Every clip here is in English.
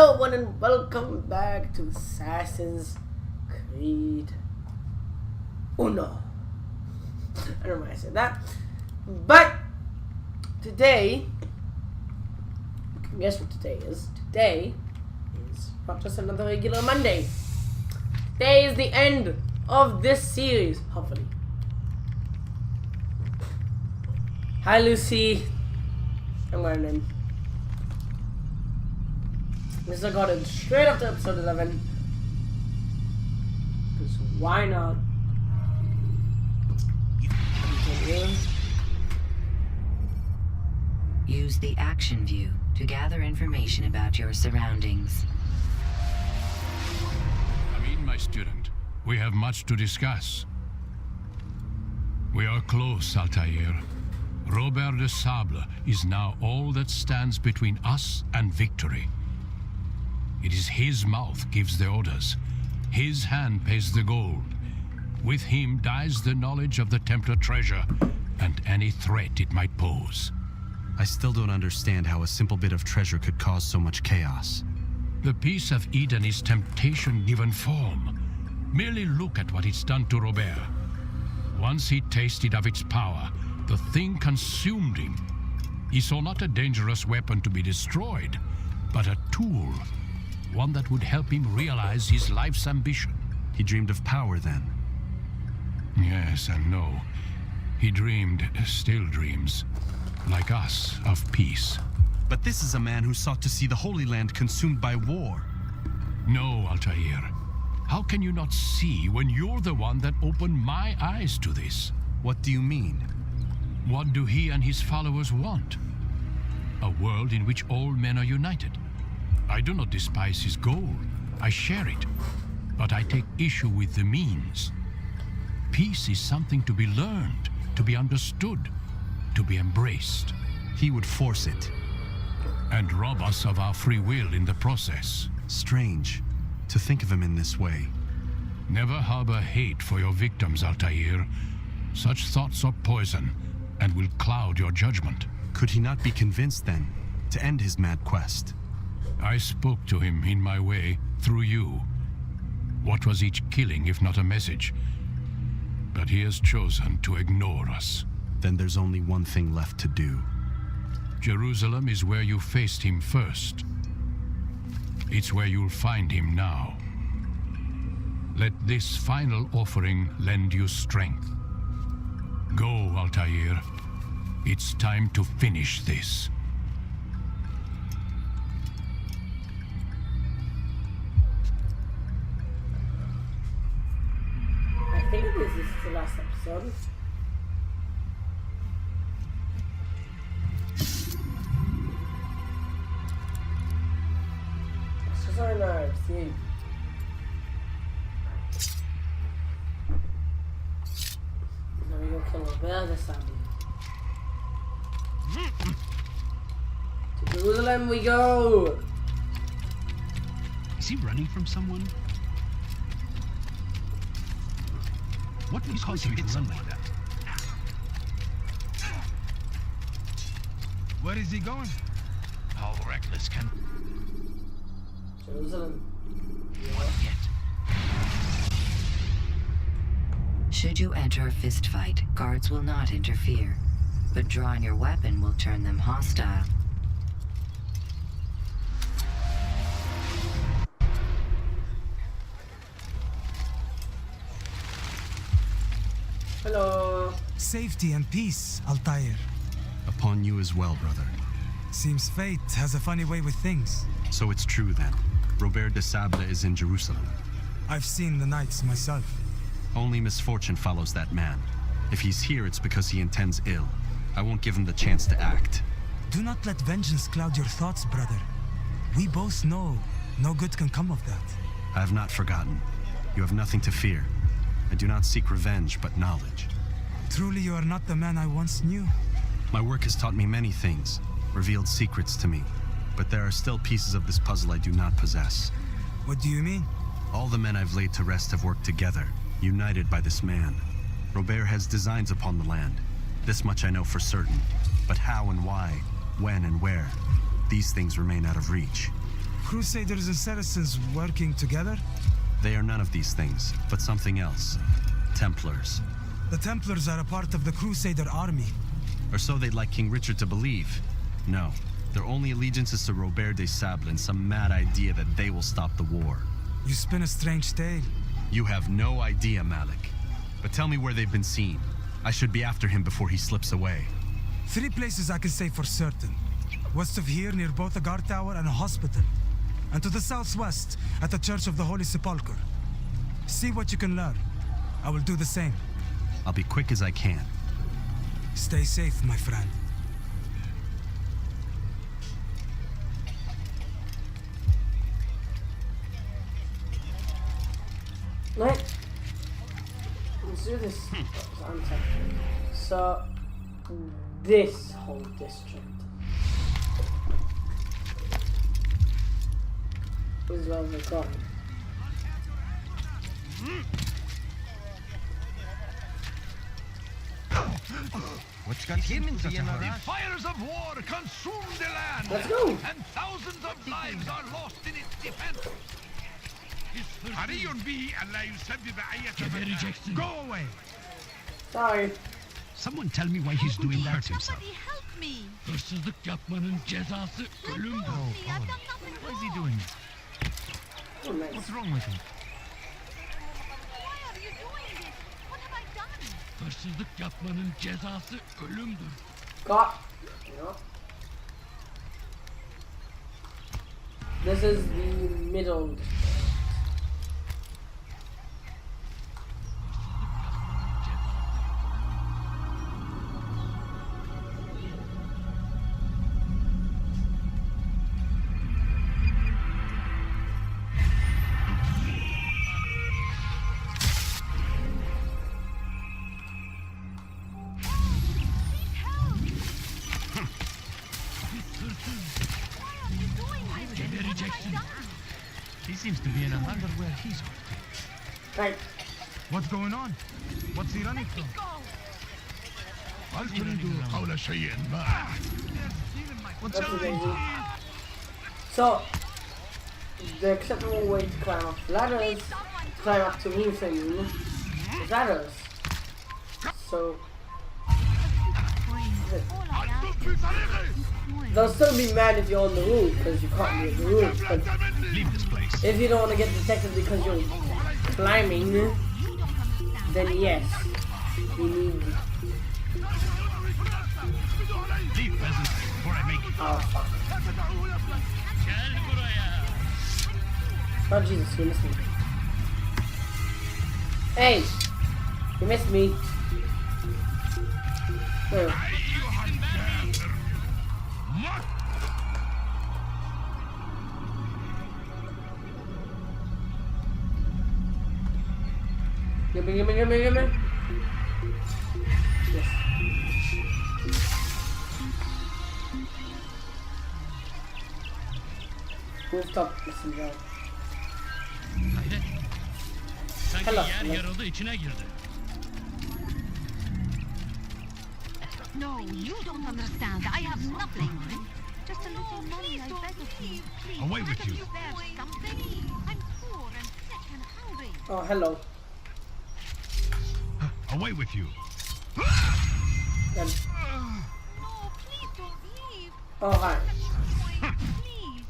Hello everyone and welcome back to Assassin's Creed Uno. I don't know why I said that. But today, you can guess what today is. Today is not just another regular Monday. Today is the end of this series, hopefully. Hi Lucy. I'm learning. This is going straight up to episode 11. Because why not? Use the action view to gather information about your surroundings. Amin, my student, we have much to discuss. We are close, Altair. Robert de Sable is now all that stands between us and victory. It is his mouth gives the orders. His hand pays the gold. With him dies the knowledge of the Templar treasure and any threat it might pose. I still don't understand how a simple bit of treasure could cause so much chaos. The piece of Eden is temptation given form. Merely look at what it's done to Robert. Once he tasted of its power, the thing consumed him. He saw not a dangerous weapon to be destroyed, but a tool. One that would help him realize his life's ambition. He dreamed of power then? Yes and no. He dreamed, still dreams, like us, of peace. But this is a man who sought to see the Holy Land consumed by war. No, Altair. How can you not see when you're the one that opened my eyes to this? What do you mean? What do he and his followers want? A world in which all men are united. I do not despise his goal. I share it. But I take issue with the means. Peace is something to be learned, to be understood, to be embraced. He would force it. And rob us of our free will in the process. Strange to think of him in this way. Never harbor hate for your victims, Altair. Such thoughts are poison and will cloud your judgment. Could he not be convinced then to end his mad quest? I spoke to him in my way, through you. What was each killing if not a message? But he has chosen to ignore us. Then there's only one thing left to do. Jerusalem is where you faced him first. It's where you'll find him now. Let this final offering lend you strength. Go, Altair. It's time to finish this. I think this is the last episode. It's just our nerves, see. Now we go kill Robert de Sable. To Jerusalem we go! Is he running from someone? What would cause him to run like that? Where is he going? How reckless can... Jerusalem. What yet? Should you enter a fistfight, guards will not interfere, but drawing your weapon will turn them hostile. Hello. Safety and peace, Altair. Upon you as well, brother. Seems fate has a funny way with things. So it's true then. Robert de Sable is in Jerusalem. I've seen the knights myself. Only misfortune follows that man. If he's here, it's because he intends ill. I won't give him the chance to act. Do not let vengeance cloud your thoughts, brother. We both know no good can come of that. I have not forgotten. You have nothing to fear. I do not seek revenge, but knowledge. Truly, you are not the man I once knew. My work has taught me many things, revealed secrets to me. But there are still pieces of this puzzle I do not possess. What do you mean? All the men I've laid to rest have worked together, united by this man. Robert has designs upon the land. This much I know for certain. But how and why, when and where, these things remain out of reach. Crusaders and Saracens working together? They are none of these things, but something else. Templars. The Templars are a part of the Crusader army. Or so they'd like King Richard to believe. No, their only allegiance is to Robert de Sable and some mad idea that they will stop the war. You spin a strange tale. You have no idea, Malik. But tell me where they've been seen. I should be after him before he slips away. 3 places I can say for certain. West of here, near both a guard tower and a hospital. And to the southwest, at the Church of the Holy Sepulchre. See what you can learn. I will do the same. I'll be quick as I can. Stay safe, my friend. Right. Let's do this. So, this whole district is where we're going. What's got him in such a hurry? The fires of war consume the land. Let's go. And thousands of lives are lost in its defense. Go away. Sorry. Someone tell me why he's doing that himself. Somebody help me! Hırsızlık yapmanın cezası ölümdür. I've done nothing Why is he wrong. doing this? Oh, nice. What's wrong with him? Why are you doing this? What have I done? Hırsızlık yapmanın cezası ölümdür. Got. You know. This is the middle. He seems to be in a wonder where he's going. Right. What's going on? What's he running from? هل تريد قول شيء ما؟ What's That's going amazing. on? So, the acceptable way to climb up ladders, climb up to new things, is ladders. So, they'll still be mad if you're on the roof because you can't be on the roof. But Leave this place. if you don't want to get detected because you're climbing, then yes, you need. Leave, peasant, before I make you. Oh fuck! Oh Jesus, you missed me. Hey, you missed me. Wait. Give me. Yes. Rooftop messenger. Hayret. Sanki Hello. yer yarıldı içine girdi. No, you don't understand. I have nothing. Just a little money, I beg of you. Please, Away with you. there's something. I'm poor and sick and hungry. Oh, hello. Away with you. Then. No, please don't leave. Oh, hi. Please.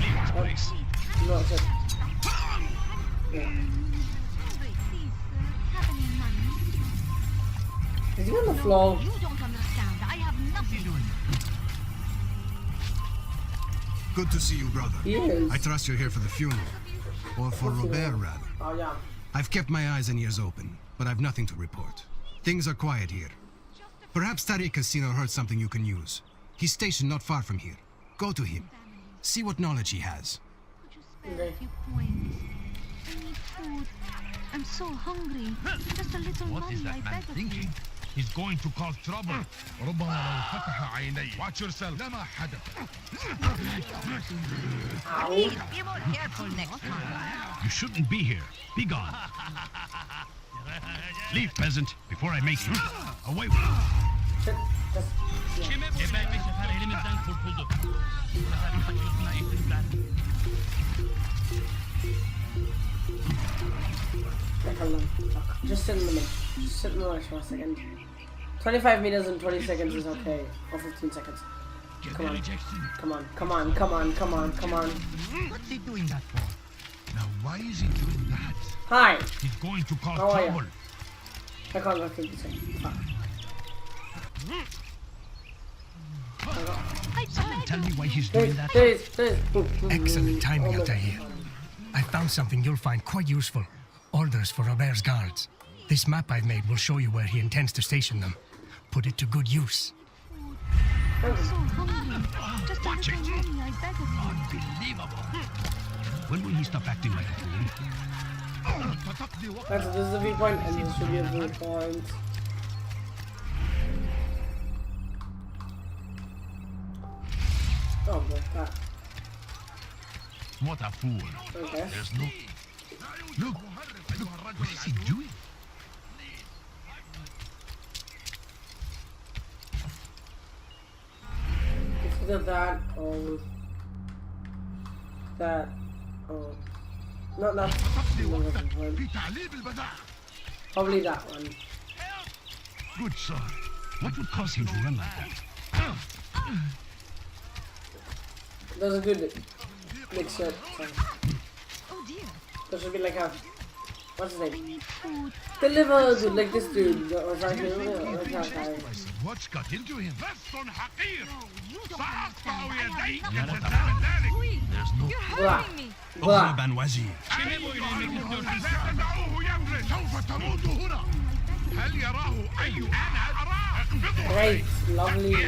Leave this place. No, it's just. Yeah. Hungry, please, sir. Have any money? Is he on the floor? You don't understand. I have nothing. Good to see you, brother. He is. I trust you're here for the funeral. Or for Robert, rather. Oh, yeah. I've kept my eyes and ears open, but I've nothing to report. Things are quiet here. Perhaps Tariq has seen or heard something you can use. He's stationed not far from here. Go to him. See what knowledge he has. Could you spare a few coins? I need food. I'm so hungry. Just a little What money, is I that man beg of you. thinking? He's going to cause trouble. ربما لو فتح عيني. Watch yourself. لما حدث. Please, be more careful next time. You shouldn't be here. Be gone. Leave, peasant, before I make you. Away with you. Just. Elimizden kurtuldu. Bu kadar kaçmasına izin hold on. Fuck. Just sit in the middle. Just sit in the middle for a second. 25 meters in 20 seconds is okay. Or 15 seconds. Come on. Come on. Come on. Come on. Come on. Come on. What's he doing that for? Now, why is he doing that? Hi. He's going to cause How are trouble. you? I can't go 50 seconds. Fuck. Tell me why he's doing that. Please. Excellent timing, Oh my Altair. God. I found something you'll find quite useful. Orders for Robert's guards. This map I've made will show you where he intends to station them. Put it to good use. I'm so hungry. Just a Watch little it. money, I beg of you. Unbelievable. When will he stop acting like a fool? That's this is a viewpoint, and this should be a viewpoint. Oh, like that. What a fool. Okay. There's no... Look, what is he doing? It's either that or that or not that. Probably that one. Good sir. What would cause him to run like that? There's a good mixer. Oh dear, There should be like a what's his I name? need food. Delivered like this dude that was like like that guy. What's got into him? No, you don't understand. I have يا nothing. لا Louis, There's no... you're Blah. hurting me. Blah. وزير. تدعوه يمضي سوف تموت هنا. هل يراه أي أنا أراه اقبضه Great, lovely.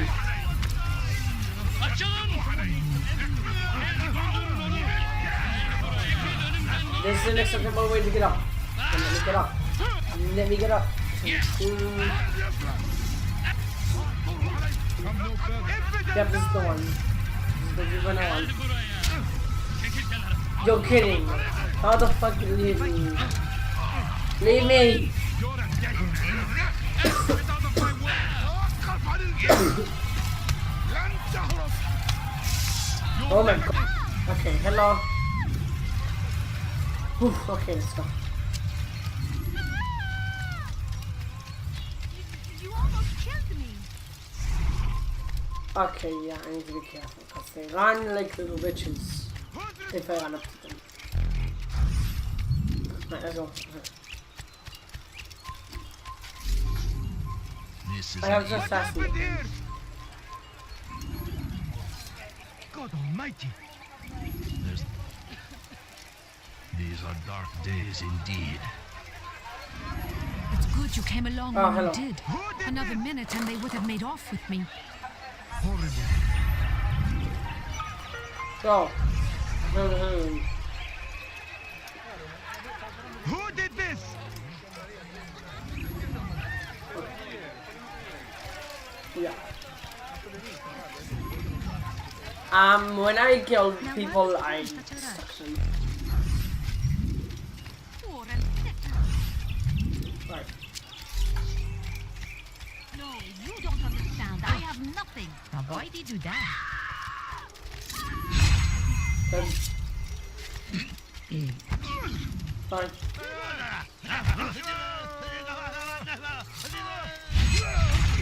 This is an acceptable way to get up. Let me get up. Let me get up. Yep, this is the one. This is the one I want. You're kidding. How the fuck did you leave me? Leave me! Oh my god. Okay, hello. Whew, okay, let's go. You almost killed me. Okay, yeah, I need to be careful because they run like little bitches if I run up to them. Right, let's go. This is I have to assassinate him. God almighty. There's... These are dark days indeed. It's good you came along Oh, when hello. you did. Another minute and they would have made off with me. Go. Who did this? Yeah. When I kill people, I suction. Poor and sick. Right. No, you don't understand. I have nothing. Now why did you do that? Good. Fine.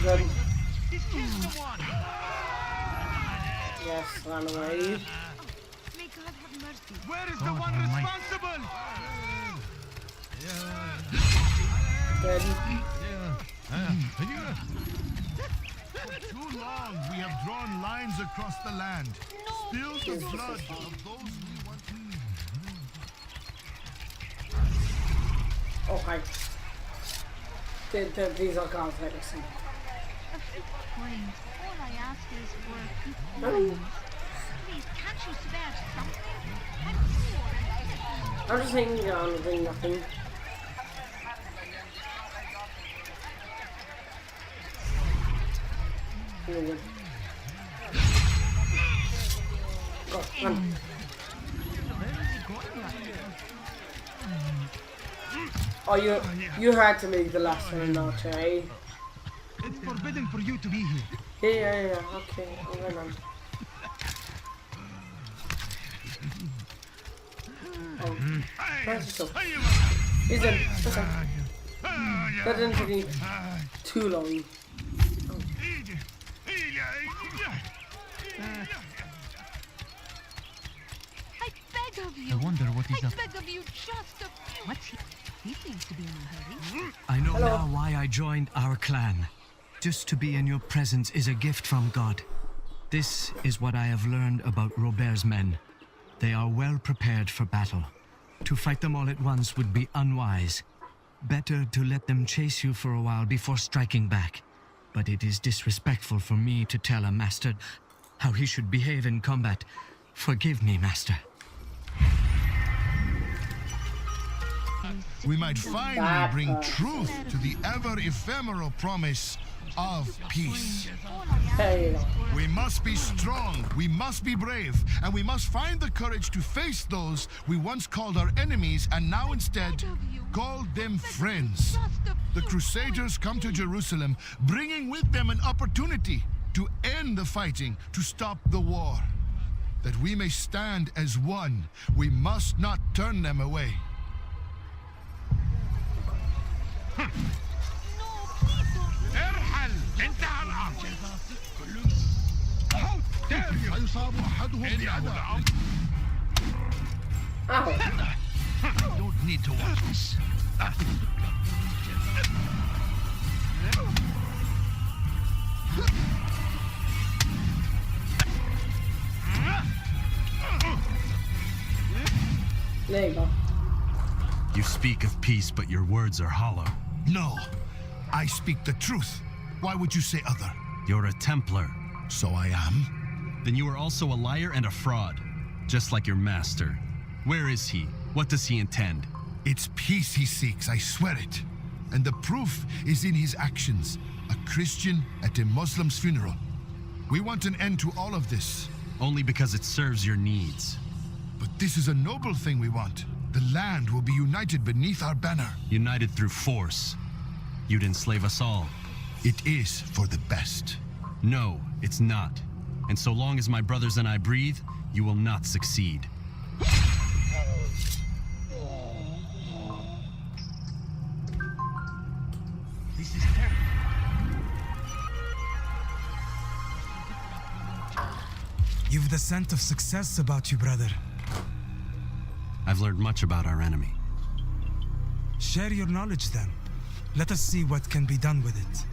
Good. Yes, run away. May God have mercy. Where is the one responsible? Good. For too long, we have drawn lines across the land. Spilled the blood of those we want to. Oh, hi. These are guards, like I said. A few coins. All I ask is for a few coins. Please, can't you spare something? I'm poor and sick. I'm just hanging around doing nothing. You're good. Go, run. Oh, you had to make the last one now, eh? It's forbidden for you to be here. Yeah. Okay, I'm gonna run. Oh, that's so. He's in. Okay. That didn't take me too long. I beg of you. I wonder what he's I up. beg of you, just a few. What's he? He seems to be in a hurry. I know Hello. now why I joined our clan. Just to be in your presence is a gift from God. This is what I have learned about Robert's men. They are well prepared for battle. To fight them all at once would be unwise. Better to let them chase you for a while before striking back. But it is disrespectful for me to tell a master how he should behave in combat. Forgive me, master. We might finally bring truth to the ever-ephemeral promise of peace. There you go. We must be strong, we must be brave, and we must find the courage to face those we once called our enemies and now instead call them friends. The Crusaders come to Jerusalem, bringing with them an opportunity to end the fighting, to stop the war. That we may stand as one, we must not turn them away. ارحل انتهى الامر. How dare you! سيصاب أحدهم بأذى. Ow. I don't need to watch this. There you go. You speak of peace, but your words are hollow. No, I speak the truth. Why would you say other? You're a Templar. So I am. Then you are also a liar and a fraud, just like your master. Where is he? What does he intend? It's peace he seeks, I swear it. And the proof is in his actions. A Christian at a Muslim's funeral. We want an end to all of this. Only because it serves your needs. But this is a noble thing we want. The land will be united beneath our banner. United through force. You'd enslave us all. It is for the best. No, it's not. And so long as my brothers and I breathe, you will not succeed. This is terrible. You've the scent of success about you, brother. I've learned much about our enemy. Share your knowledge then. Let us see what can be done with it.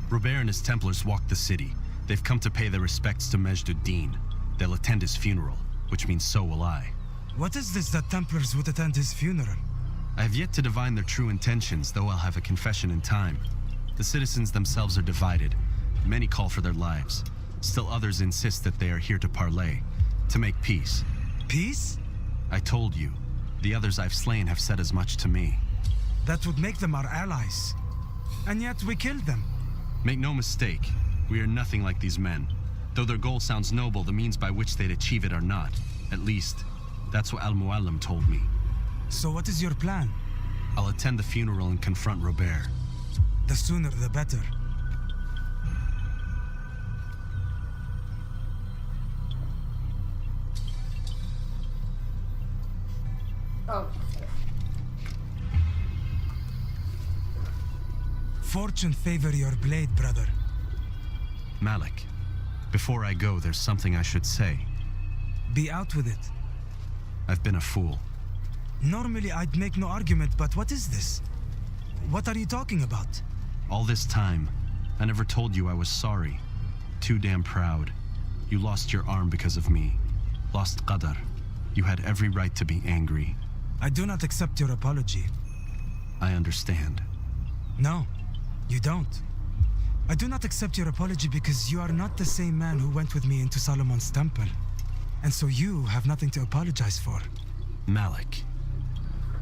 Robert and his Templars walked the city. They've come to pay their respects to Majd-ud-Din. They'll attend his funeral, which means so will I. What is this that Templars would attend his funeral? I have yet to divine their true intentions, though I'll have a confession in time. The citizens themselves are divided. Many call for their lives. Still others insist that they are here to parley, to make peace. Peace? I told you. The others I've slain have said as much to me. That would make them our allies. And yet we killed them. Make no mistake, we are nothing like these men. Though their goal sounds noble, the means by which they'd achieve it are not. At least, that's what Al-Muallim told me. So what is your plan? I'll attend the funeral and confront Robert. The sooner the better. Oh. Fortune favor your blade, brother. Malik, before I go, there's something I should say. Be out with it. I've been a fool. Normally I'd make no argument, but what is this? What are you talking about? All this time, I never told you I was sorry. Too damn proud. You lost your arm because of me. Lost Qadar. You had every right to be angry. I do not accept your apology. I understand. No, you don't. I do not accept your apology because you are not the same man who went with me into Solomon's temple. And so you have nothing to apologize for. Malik.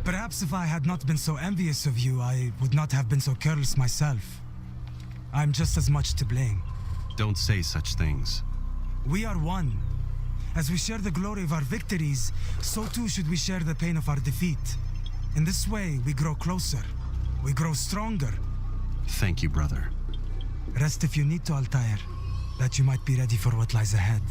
Perhaps if I had not been so envious of you, I would not have been so careless myself. I'm just as much to blame. Don't say such things. We are one. As we share the glory of our victories, so too should we share the pain of our defeat. In this way, we grow closer. We grow stronger. Thank you, brother. Rest if you need to, Altair, that you might be ready for what lies ahead.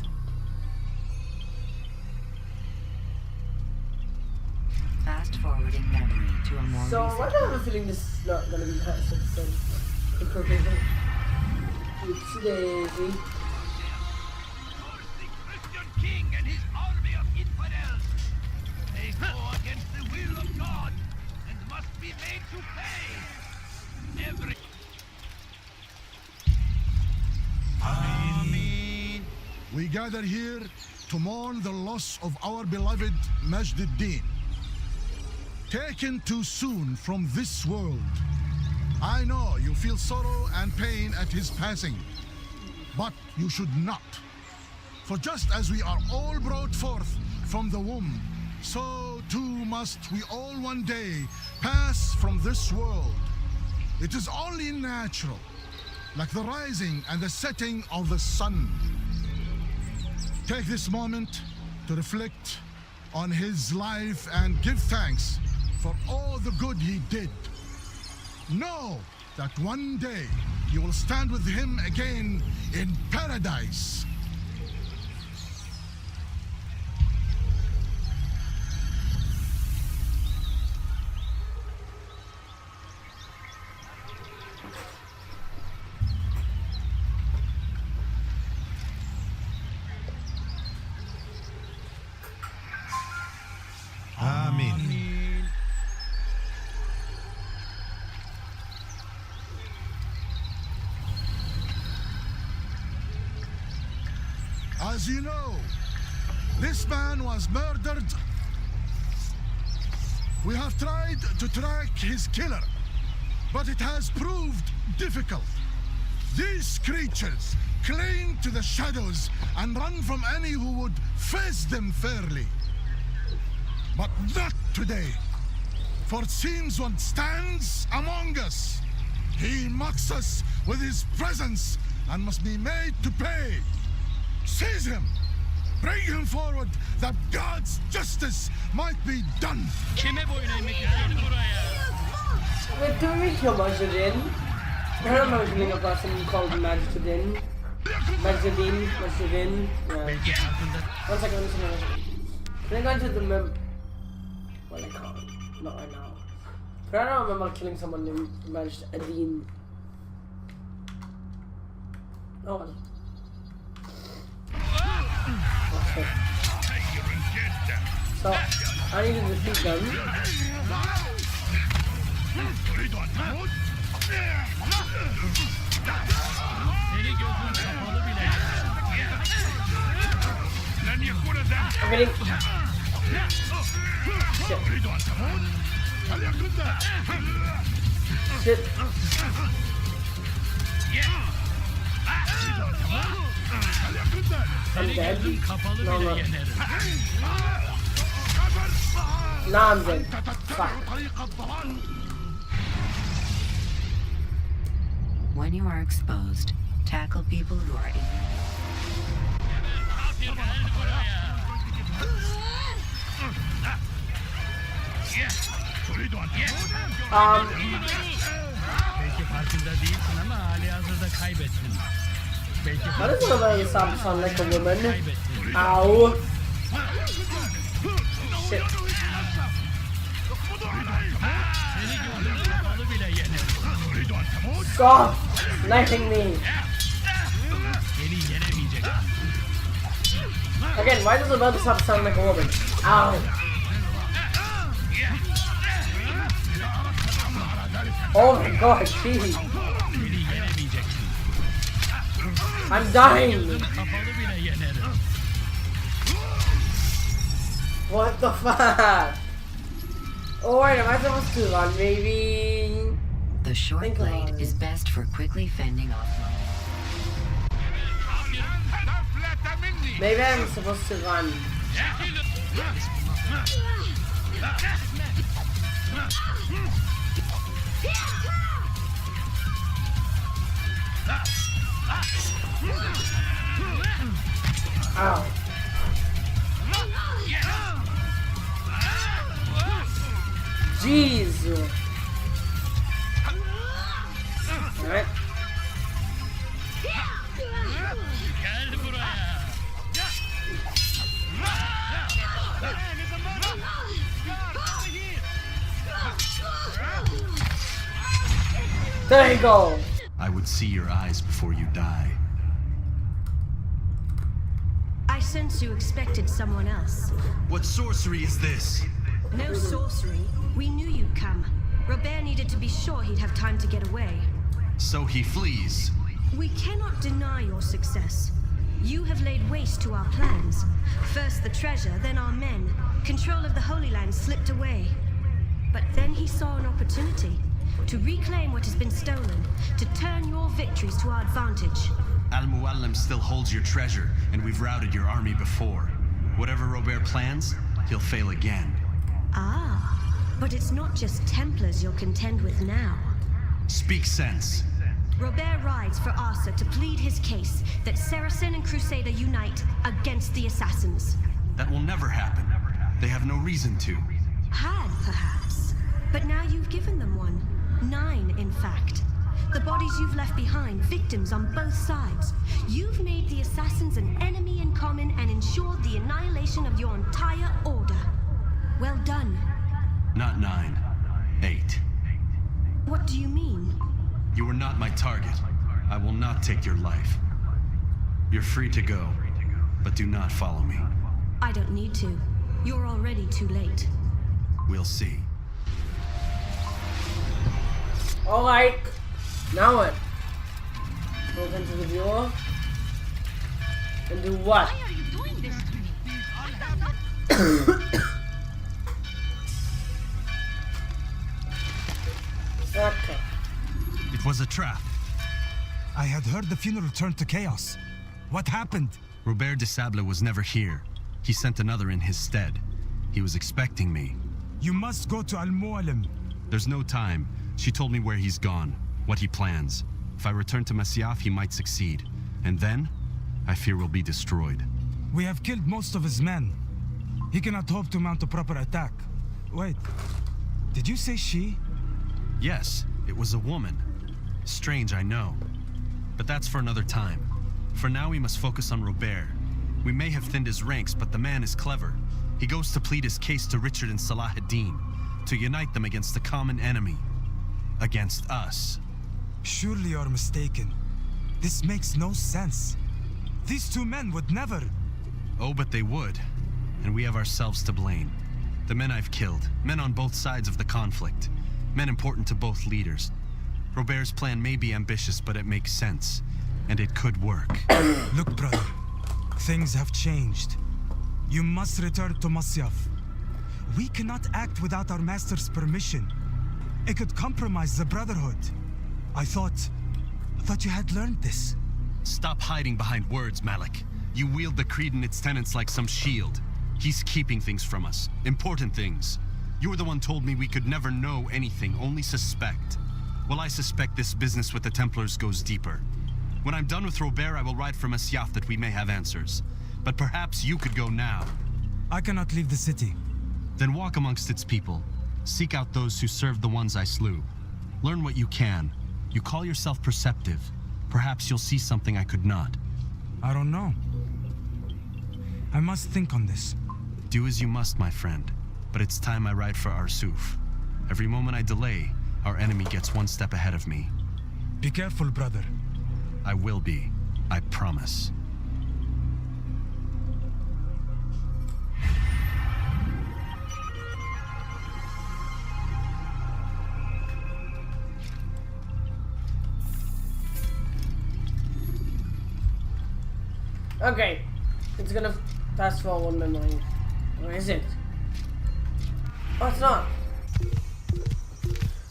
fast-forwarding memory to a more So recent why do I have a feeling this is not gonna be that successful? Oopsie daisy. Christian king and his army of infidels. They go against the will of God and must be made to pay. Every Amen. We gather here to mourn the loss of our beloved Majd-ud-Din, taken too soon from this world. I know you feel sorrow and pain at his passing, but you should not. For just as we are all brought forth from the womb, so too must we all one day pass from this world. It is only natural, like the rising and the setting of the sun. Take this moment to reflect on his life and give thanks for all the good he did. Know that one day you will stand with him again in paradise. Amen. As you know, this man was murdered. We have tried to track his killer, but it has proved difficult. These creatures cling to the shadows and run from any who would face them fairly. But not today, for it seems one stands among us. He mocks us with his presence and must be made to pay. Seize him! Bring him forward that God's justice might be done. Kime boyun eğmek istiyorsun buraya? Wait, do we kill Majd-ud-Din? I heard about killing a person called Majd-ud-Din. Majd-ud-Din. One second. Can I go into the well, I can't. Not right now. But I don't remember killing someone named Majd-ud-Din. Oh well. Okay. So, I need to defeat them. Seni gözün kapalı bile. I'm getting... Shit. Shit. I'm dead. Kapalı No, bile no. yenerim. Now I'm dead. Fuck. When you are exposed, tackle people who are in Belki farkında değilsin ama halihazırda kaybettin. Belki How does one of those sound like a woman? kaybettin. Ow. Shit. Seni gözün kapalı bile yenerim. Stop sniping me. Beni yenemeyeceksin. Again, why does the mother sound like a woman? Ow. Oh my god, jeez. Beni yenemeyeceksin. I'm dying. Gözün kapalı bile yenerim. What the fuck? Oh wait, am I supposed to run maybe? the short Think blade about is it. best for quickly fending off monsters. Maybe I'm supposed to run. Ow. Jeez. Alright. Gel buraya. There you go. I would see your eyes before you die. I sense you expected someone else. What sorcery is this? No sorcery. We knew you'd come. Robert needed to be sure he'd have time to get away. So he flees. We cannot deny your success. You have laid waste to our plans. First the treasure, then our men. Control of the Holy Land slipped away. But then he saw an opportunity to reclaim what has been stolen, to turn your victories to our advantage. Al-Mualim still holds your treasure, and we've routed your army before. Whatever Robert plans, he'll fail again. Ah, but it's not just Templars you'll contend with now. Speak sense. Robert rides for Arsa to plead his case that Saracen and Crusader unite against the Assassins. That will never happen. They have no reason to. Had, perhaps. But now you've given them one. 9, in fact. The bodies you've left behind, victims on both sides. You've made the Assassins an enemy in common and ensured the annihilation of your entire order. Well done. Not 9. 8. What do you mean? You are not my target. I will not take your life. You're free to go, but do not follow me. I don't need to. You're already too late. We'll see. Alright. Now what? Move into the viewer. And do what? Why are you doing this to me? I've done nothing. Okay. It was a trap. I had heard the funeral turned to chaos. What happened? Robert de Sable was never here. He sent another in his stead. He was expecting me. You must go to Al-Mualim. There's no time. She told me where he's gone, what he plans. If I return to Masyaf, he might succeed. And then, I fear we'll be destroyed. We have killed most of his men. He cannot hope to mount a proper attack. Wait, did you say she? Yes, it was a woman. Strange, I know. But that's for another time. For now, we must focus on Robert. We may have thinned his ranks, but the man is clever. He goes to plead his case to Richard and Salah ad-Din, to unite them against the common enemy. Against us. Surely you're mistaken. This makes no sense. These two men would never... Oh, but they would. And we have ourselves to blame. The men I've killed, men on both sides of the conflict. Men important to both leaders. Robert's plan may be ambitious, but it makes sense. And it could work. Look, brother. Things have changed. You must return to Masyaf. We cannot act without our master's permission. It could compromise the Brotherhood. I thought you had learned this. Stop hiding behind words, Malik. You wield the creed and its tenets like some shield. He's keeping things from us. Important things. You were the one told me we could never know anything, only suspect. Well, I suspect this business with the Templars goes deeper. When I'm done with Robert, I will ride for Masyaf that we may have answers. But perhaps you could go now. I cannot leave the city. Then walk amongst its people. Seek out those who served the ones I slew. Learn what you can. You call yourself perceptive. Perhaps you'll see something I could not. I don't know. I must think on this. Do as you must, my friend. But it's time I ride for Arsuf. Every moment I delay, our enemy gets one step ahead of me. Be careful, brother. I will be. I promise. Okay. It's gonna fast forward my mind. Or is it? Oh, it's not.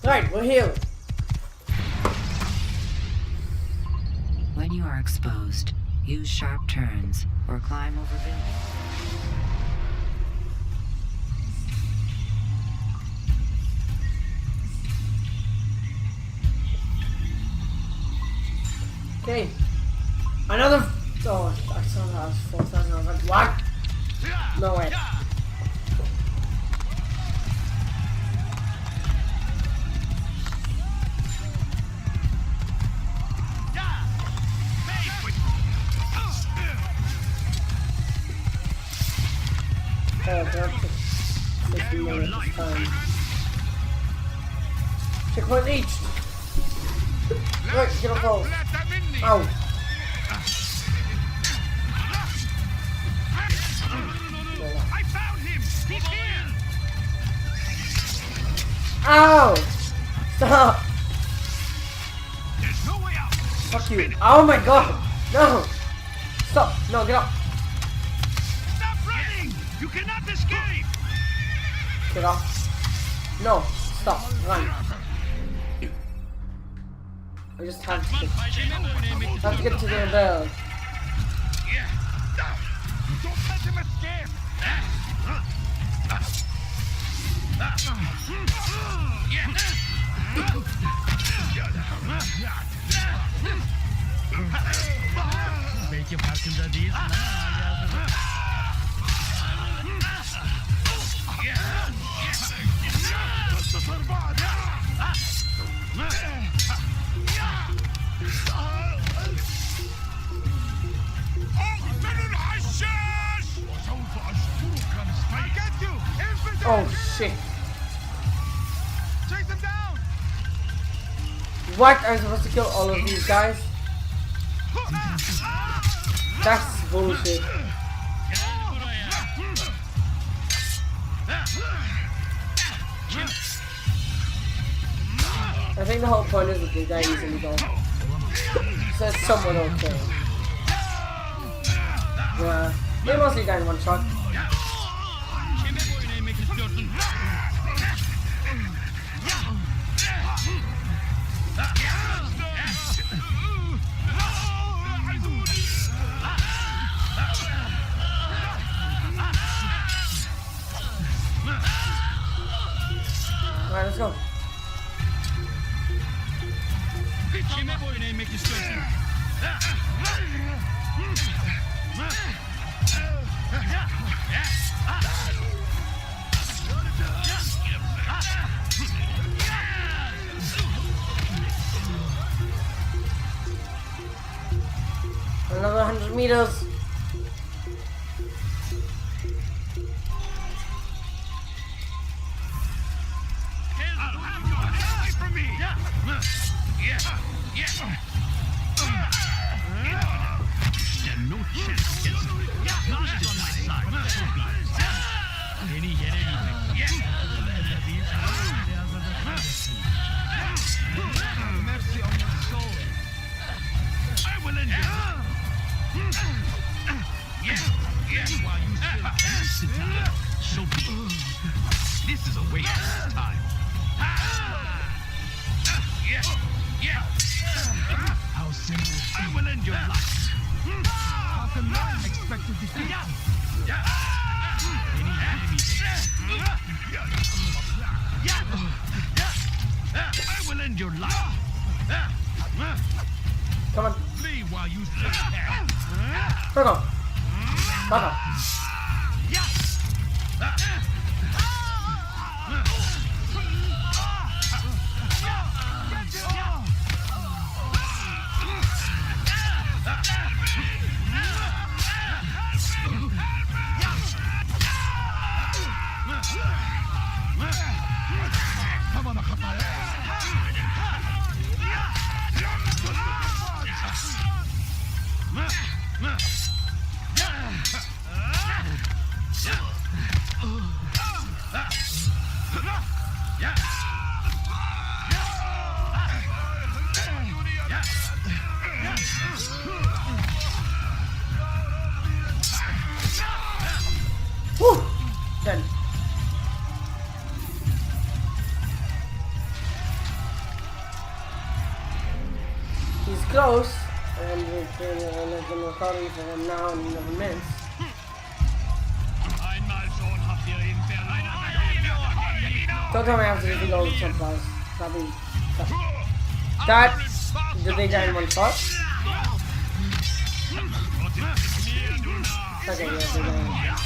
Right, we're here. When you are exposed, use sharp turns or climb over buildings. Okay. Another. Oh, I saw that was 4,000. I was like, what? No way. Checkpoint reached. Right, get off those. Let them in there. Ow. I found him! He's here! Ow! Stop! There's no way out! Fuck you. Oh my god! No! Stop! No, get up! Stop running! You cannot escape! Get off. No! Stop! Run! I just have to get to the bell. Don't let him escape! Belki farkında değilsin Oh shit. Chase him down! What? I'm supposed to kill all of these guys? That's bullshit. I think the whole point is that the guy easily goes. So it's somewhat okay. Yeah. They mostly die in one shot. Alright, let's go. Kime boyun eğmek istiyorsun? Another 100 meters. This is a waste of time. How simple. I will end your life. How can one expect to defeat? Any enemies? I will end your life. Come on. Flee while you still can. Back up. Back up. Whew. Done. He's close, and we've been recording for him now in 11 minutes. Don't tell me I have to defeat all the Templars. That'd be... That... Did they die in one shot? Okay, yeah, they died.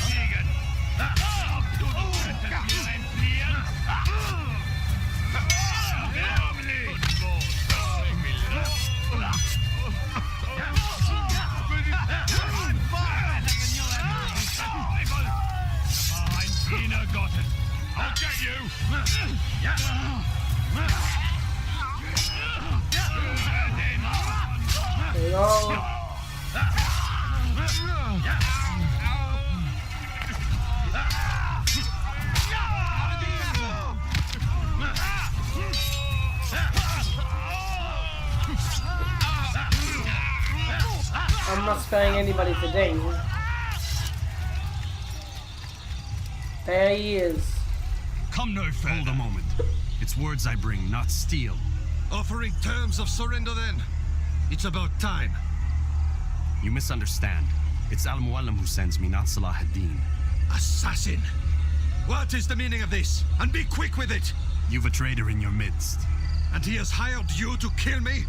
I'll get you! There you go. I'm not sparing anybody today. There he is. Come no further. Hold a moment. It's words I bring, not steel. Offering terms of surrender then? It's about time. You misunderstand. It's Al-Muallim who sends me, not Salah ad-Din. Assassin! What is the meaning of this? And be quick with it! You've a traitor in your midst. And he has hired you to kill me?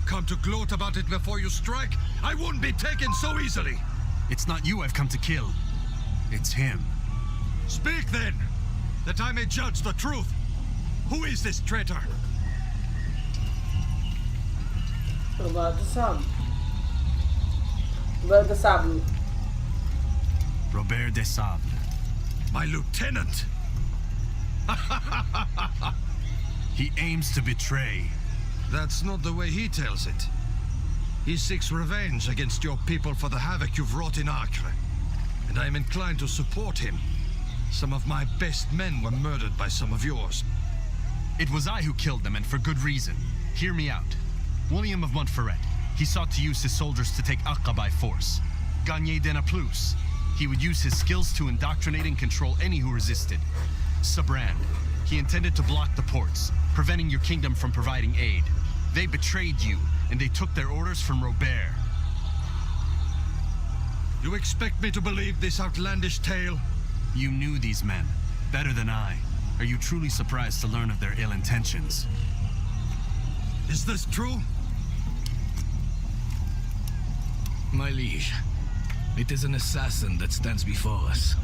Come to gloat about it before you strike? I wouldn't be taken so easily! It's not you I've come to kill. It's him. Speak then, that I may judge the truth. Who is this traitor? Robert de Sable. Robert de Sable. Robert de Sable. My lieutenant! He aims to betray. That's not the way he tells it. He seeks revenge against your people for the havoc you've wrought in Acre. And I am inclined to support him. Some of my best men were murdered by some of yours. It was I who killed them, and for good reason. Hear me out. William of Montferrat. He sought to use his soldiers to take Acre by force. Gagné de Naplouse. He would use his skills to indoctrinate and control any who resisted. Sabrand. He intended to block the ports, preventing your kingdom from providing aid. They betrayed you, and they took their orders from Robert. You expect me to believe this outlandish tale? You knew these men, better than I. Are you truly surprised to learn of their ill intentions? Is this true? My liege, it is an assassin that stands before us.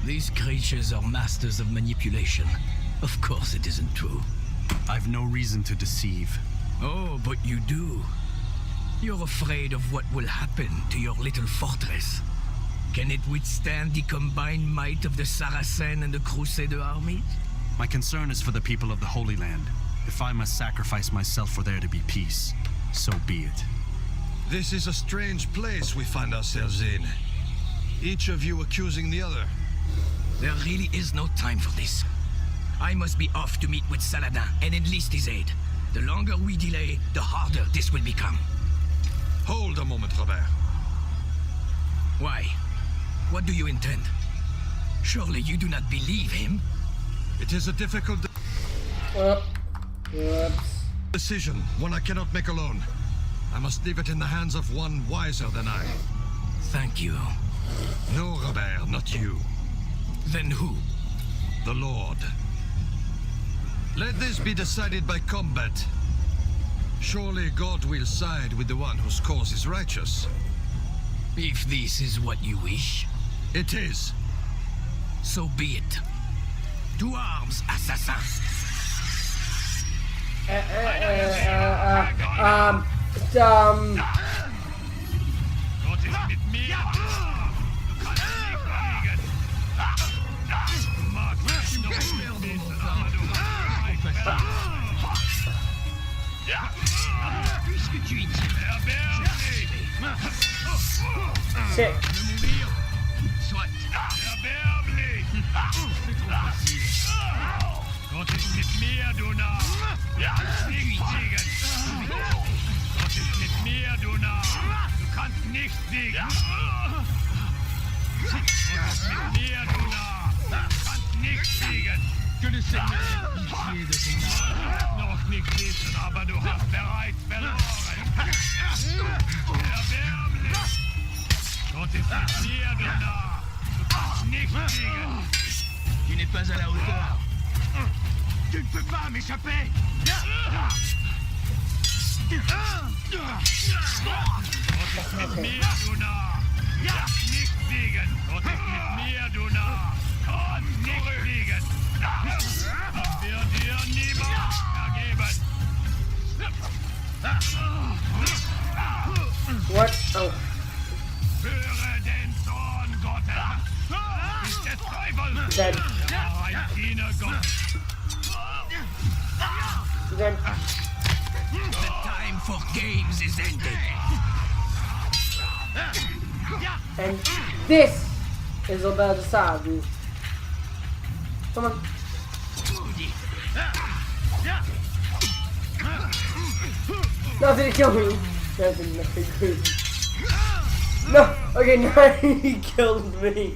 These creatures are masters of manipulation. Of course it isn't true. I've no reason to deceive. Oh, but you do. You're afraid of what will happen to your little fortress. Can it withstand the combined might of the Saracen and the Crusader armies? My concern is for the people of the Holy Land. If I must sacrifice myself for there to be peace, so be it. This is a strange place we find ourselves in. Each of you accusing the other. There really is no time for this. I must be off to meet with Saladin and enlist his aid. The longer we delay, the harder this will become. Hold a moment, Robert. Why? What do you intend? Surely you do not believe him? It is a difficult decision, one I cannot make alone. I must leave it in the hands of one wiser than I. Thank you. No, Robert, not you. Then who? The Lord. Let this be decided by combat. Surely God will side with the one whose cause is righteous. If this is what you wish. It is. So be it. To arms, assassin! Puisque tu y tiens, Shit. soit. C'est trop facile. Gott ist mit mir, du Narr. Nicht siegen. Gott ist mit mir, du Narr. Du kannst nicht siegen. Gott ist mit mir, du Narr. Du kannst nicht siegen. Que le Seigneur ait pitié de ton âme. Noch nicht wissen, aber du hast bereits verloren. Erbärmlich. Gott ist mit mir, du Narr. Du kannst nicht siegen. Tu n'es pas à la hauteur. Tu ne peux pas m'échapper. Gott ist mit mir, du Narr. Nicht siegen. Gott ist mit mir, du Narr. Kannst nicht siegen. Wir dir niemals vergeben. What? Oh. Höre den Zorn Gottes. Ist des Teufels. Dead. Ein Diener Gott. Dead. for games is ended. And this is Robert de Sable. Come on. Nothing to kill me. Nothing good. No! Okay, now he killed me.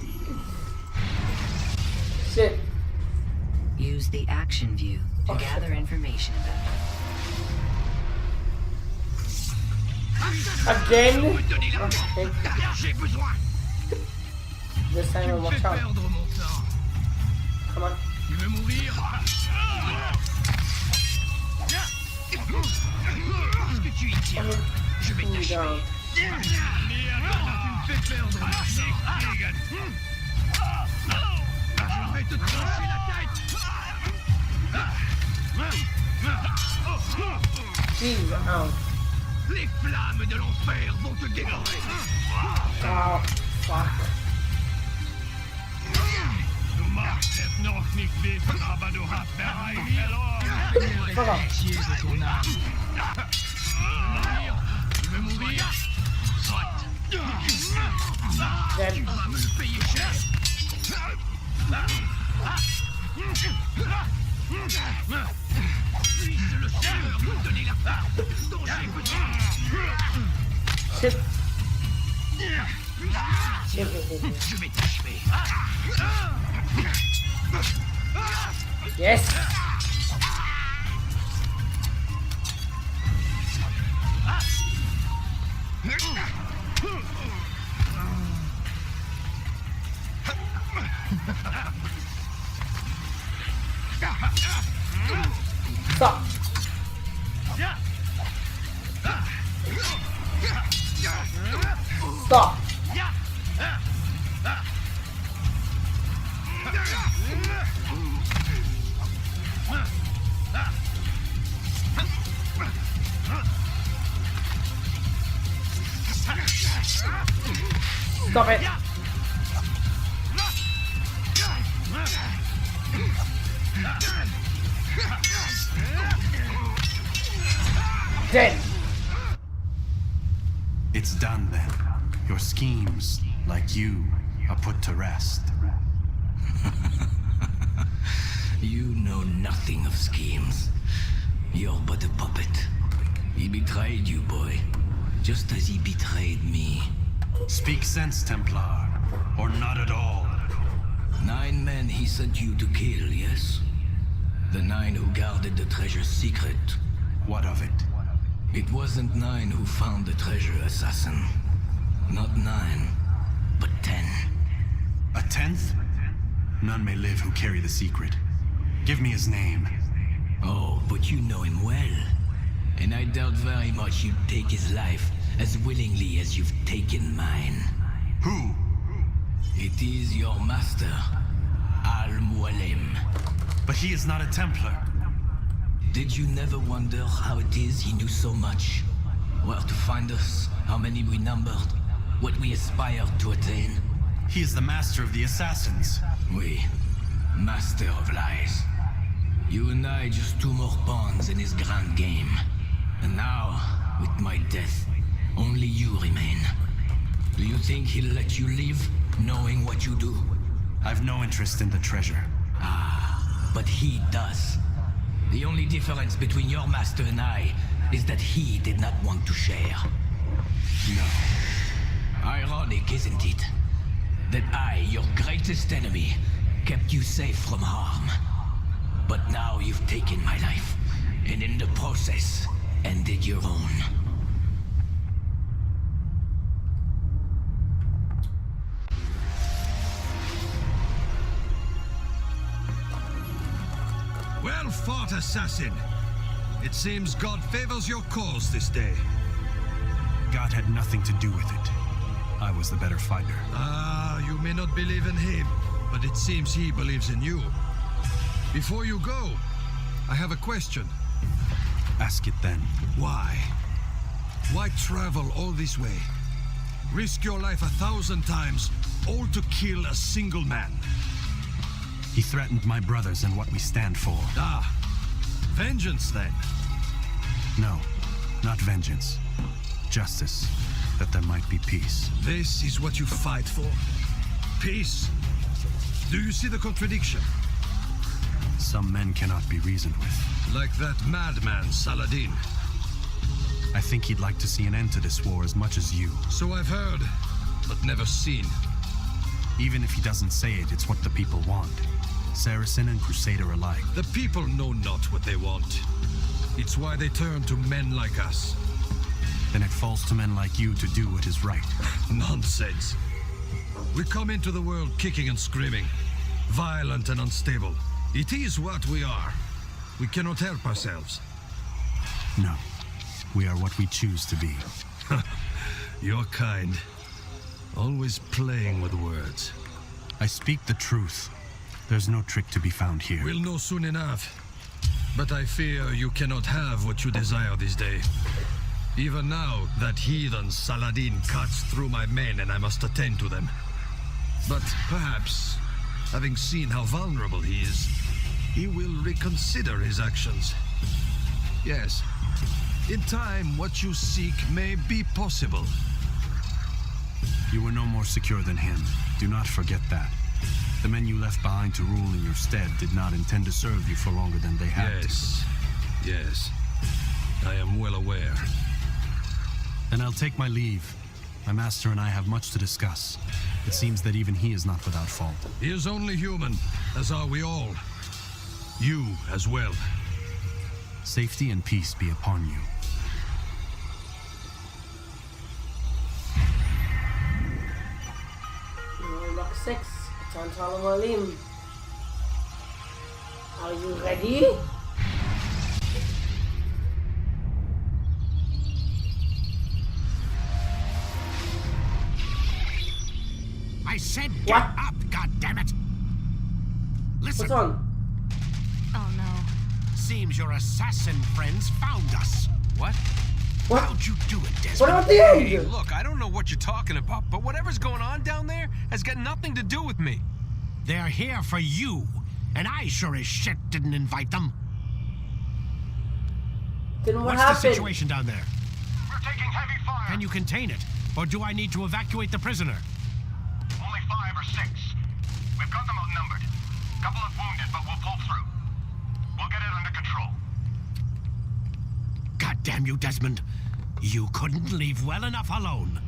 Shit. Use the action view to gather information about it. Again? Okay. This time I'll watch out. Come on. Tu veux mourir? Qu'est-ce que tu y tiens? Je vais t'achever. Tu me fais perdre mon sang. Je vais te trancher la tête. Jesus, oh. Les flammes de l'enfer vont te dévorer. Oh, fuck. Du magst es noch nicht wissen, aber du hast bereits verloren. Fuck off. Pitié de ton âme. Tu veux mourir? Soit. Dead. Tu vas me le payer cher. Puisse le Seigneur me donner la part dont j'ai besoin. Shit. Je vais t'achever. Yes. Stop. Stop. Stop it. Dead. It's done then. Your schemes, like you, are put to rest. You know nothing of schemes. You're but a puppet. He betrayed you, boy. Just as he betrayed me. Speak sense, Templar. Or not at all. 9 men he sent you to kill, yes? The 9 who guarded the treasure's secret. What of it? It wasn't 9 who found the treasure, assassin. Not 9, but 10. A 10th? None may live who carry the secret. Give me his name. Oh, but you know him well. And I doubt very much you'd take his life as willingly as you've taken mine. Who? It is your master, Al-Mualim. But he is not a Templar. Did you never wonder how it is he knew so much? Where to find us, how many we numbered, what we aspired to attain? He is the master of the assassins. Oui, master of lies. You and I just 2 more pawns in his grand game. And now, with my death, only you remain. Do you think he'll let you live, knowing what you do? I've no interest in the treasure. Ah, but he does. The only difference between your master and I is that he did not want to share. No. Ironic, isn't it? That I, your greatest enemy, kept you safe from harm. But now you've taken my life, and in the process, ended your own. Well fought, assassin. It seems God favors your cause this day. God had nothing to do with it. I was the better fighter. Ah, you may not believe in him, but it seems he believes in you. Before you go, I have a question. Ask it then. Why? Why travel all this way? Risk your life 1,000 times, all to kill a single man. He threatened my brothers and what we stand for. Ah, vengeance then. No. Not vengeance. Justice, that there might be peace. This is what you fight for? Peace? Do you see the contradiction? Some men cannot be reasoned with. Like that madman, Saladin. I think he'd like to see an end to this war as much as you. So I've heard, but never seen. Even if he doesn't say it, it's what the people want. Saracen and Crusader alike. The people know not what they want. It's why they turn to men like us. Then it falls to men like you to do what is right. Nonsense. We come into the world kicking and screaming, violent and unstable. It is what we are. We cannot help ourselves. No. We are what we choose to be. You're kind. Always playing with words. I speak the truth. There's no trick to be found here. We'll know soon enough. But I fear you cannot have what you desire this day. Even now, that heathen Saladin cuts through my men and I must attend to them. But perhaps, having seen how vulnerable he is, he will reconsider his actions. Yes, in time, what you seek may be possible. You were no more secure than him. Do not forget that. The men you left behind to rule in your stead did not intend to serve you for longer than they had to. Yes. I am well aware. Then I'll take my leave. My master and I have much to discuss. It seems that even he is not without fault. He is only human, as are we all. You as well. Safety and peace be upon you. Block 6. It's on Salam. Are you ready? I said get up, goddammit! Listen. What's on? Oh no. Seems your assassin friends found us. What? How'd you do it, Desmond? What about the end? Hey, look, I don't know what you're talking about, but whatever's going on down there has got nothing to do with me. They're here for you, and I sure as shit didn't invite them. Then what What's happened? the situation down there? We're taking heavy fire. Can you contain it, or do I need to evacuate the prisoner? Only 5 or 6. We've got them outnumbered. Couple of wounded, but we'll pull through. We'll get it under control. God damn you, Desmond. You couldn't leave well enough alone.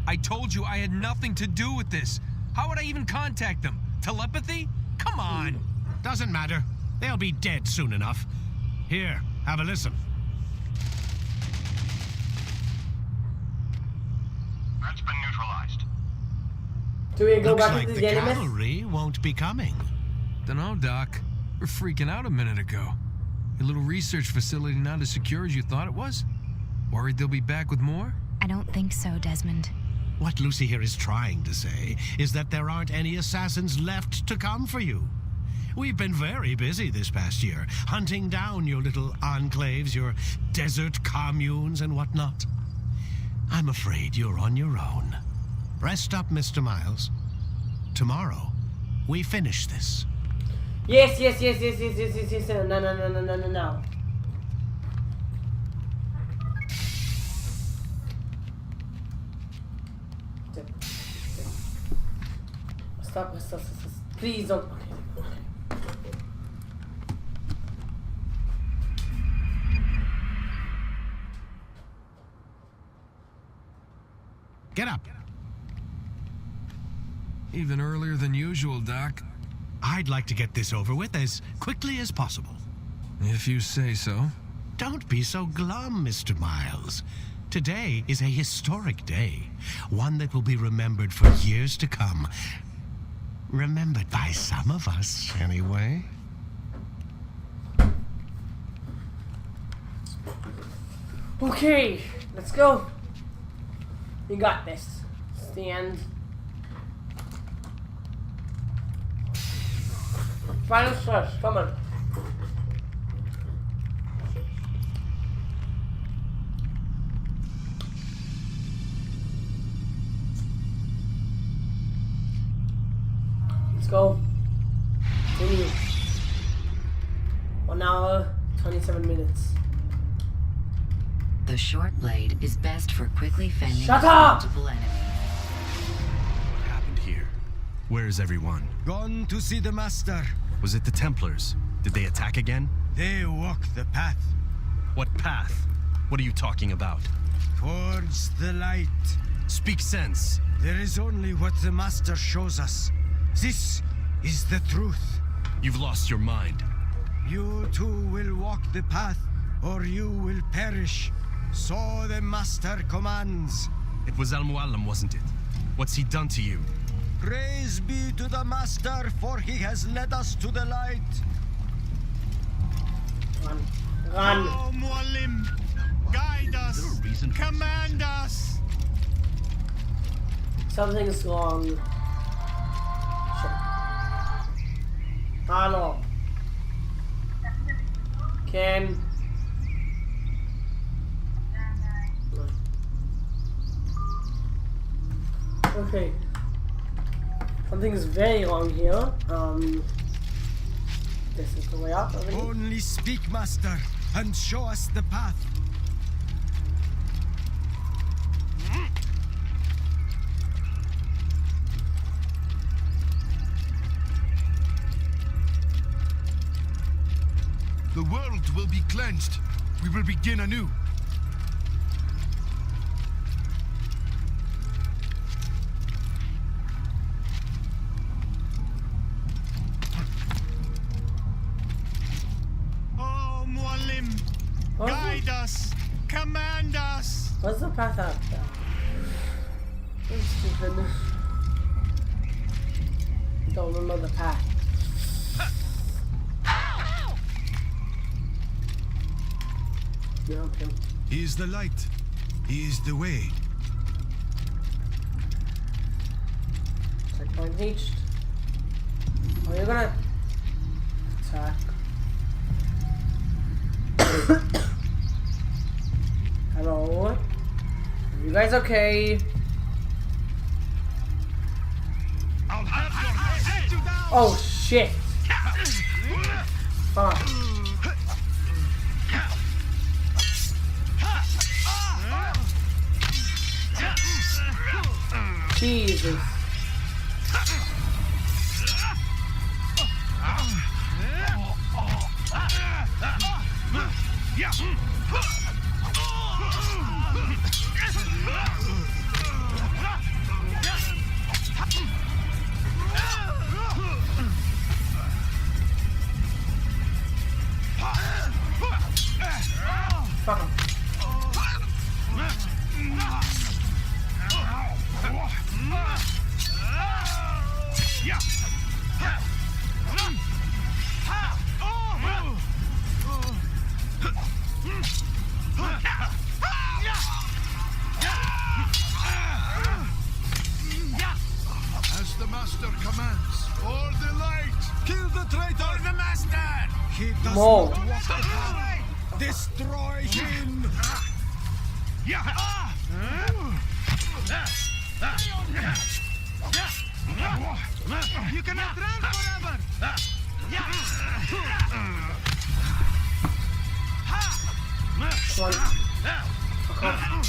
I told you I had nothing to do with this. How would I even contact them? Telepathy? Come on. Doesn't matter. They'll be dead soon enough. Here, have a listen. That's been neutralized. Do we go Looks back like into the the enemies? cavalry won't be coming. Dunno, Doc. We're freaking out a minute ago. Your little research facility not as secure as you thought it was? Worried they'll be back with more? I don't think so, Desmond. What Lucy here is trying to say is that there aren't any assassins left to come for you. We've been very busy this past year, hunting down your little enclaves, your desert communes and whatnot. I'm afraid you're on your own. Rest up, Mr. Miles. Tomorrow, we finish this. Yes. No. Stop. Please don't. Okay. Get up. Even earlier than usual, Doc. I'd like to get this over with as quickly as possible. If you say so. Don't be so glum, Mr. Miles. Today is a historic day, one that will be remembered for years to come. Remembered by some of us, anyway. Okay, let's go. You got this. Stand. Final source, come on. Let's go. Continue. 1 hour, 27 minutes. The short blade is best for quickly fending Shut off up! multiple enemies. What happened here? Where is everyone? Gone to see the Master. Was it the Templars? Did they attack again? They walk the path. What path? What are you talking about? Towards the light. Speak sense. There is only what the Master shows us. This is the truth. You've lost your mind. You too will walk the path, or you will perish. So the Master commands. It was Al-Mualim, wasn't it? What's he done to you? Praise be to the Master, for he has led us to the light. Run. Run. Oh, Mualim, guide us. Command us. Something's wrong. Shit. Hello. Ken. Okay. Something's very wrong here. This is the way out, I think. Only speak, Master, and show us the path. The world will be cleansed. We will begin anew. Oh, Mualim, guide us. Command us. What's the path out there? I'm stupid. Don't remember the path. Yeah, okay. He is the light. He is the way. Checkpoint reached. Oh, you're gonna attack. Hello? Are you guys okay? I'll have your head you down. Oh shit! Fuck. Jesus. Fuck him. As the Master commands, for the light! Kill the traitor! For the Master! He does Whoa. not walk the path. Destroy him! You cannot run forever. Come on.